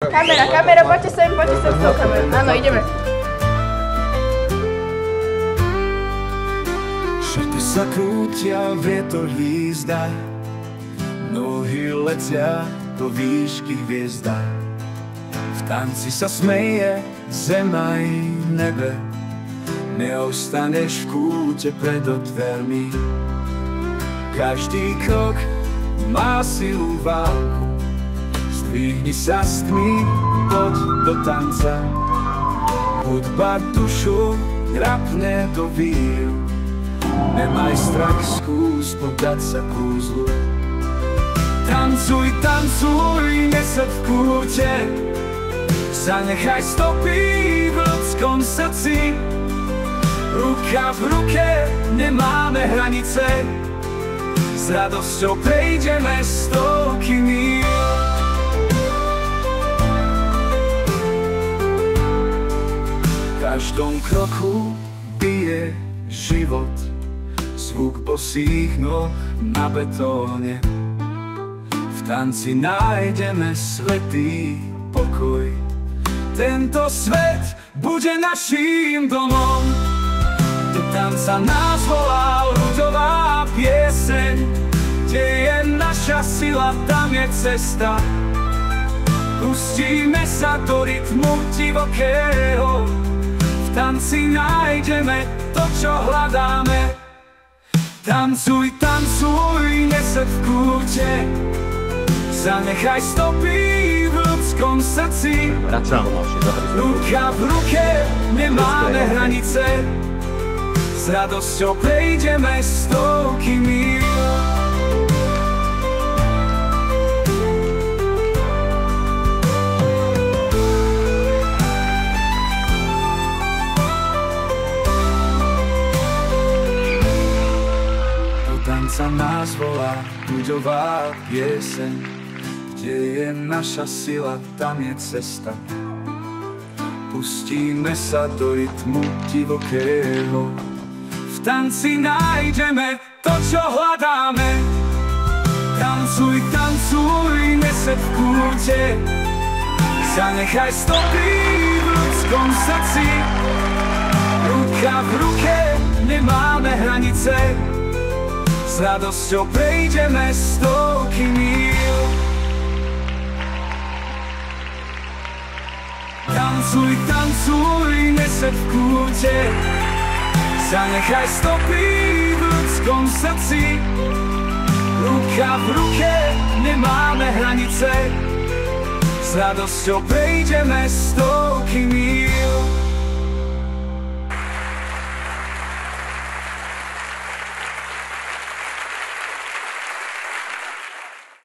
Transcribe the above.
Kamera, poďte sem s tou kamerou. Áno, ideme. Šaty sa krútia, vietor hvízda, nohy letia do výšky hviezda. V tanci sa smeje zem aj nebe, neostaneš v kúte pred dvermi. Každý krok má silu váhu, zdvihni sa z tmy, poď do tanca. Hudba dušu drapne do víru, nemaj strach, skús podať sa kúzlu. Tancuj, tancuj, nesed v kúte, zanechaj stopy v ľudskom srdci. Ruka v ruke, nemáme hranice, s radosťou prejdeme stovky míl. V každom kroku bije život, zvuk bosých noh na betóne. V tanci nájdeme svätý pokoj, tento svet bude naším domom. Do tanca nás volá ľudová pieseň, kde je naša sila, tam je cesta. Pustíme sa do rytmu divokého, v tanci nájdeme to, čo hľadáme. Tancuj, tancuj, nesed v kúte, zanechaj stopy v ľudskom srdci. Ruka v ruke, nemáme hranice, s radosťou prejdeme stovky míl. Do tanca nás volá ľudová pieseň, kde je naša sila, tam je cesta. Pustíme sa do rytmu divokého, v tanci nájdeme to, čo hľadáme. Tancuj, tancuj, nesed v kúte, zanechaj stopy v ľudskom srdci. Ruka v ruke, nemáme hranice, s radosťou prejdeme stovky míl. Tancuj, tancuj, nesed v kúte, zanechaj stopy v ľudskom srdci. Ruka v ruke, nemáme hranice, s radosťou prejdeme stovky míl.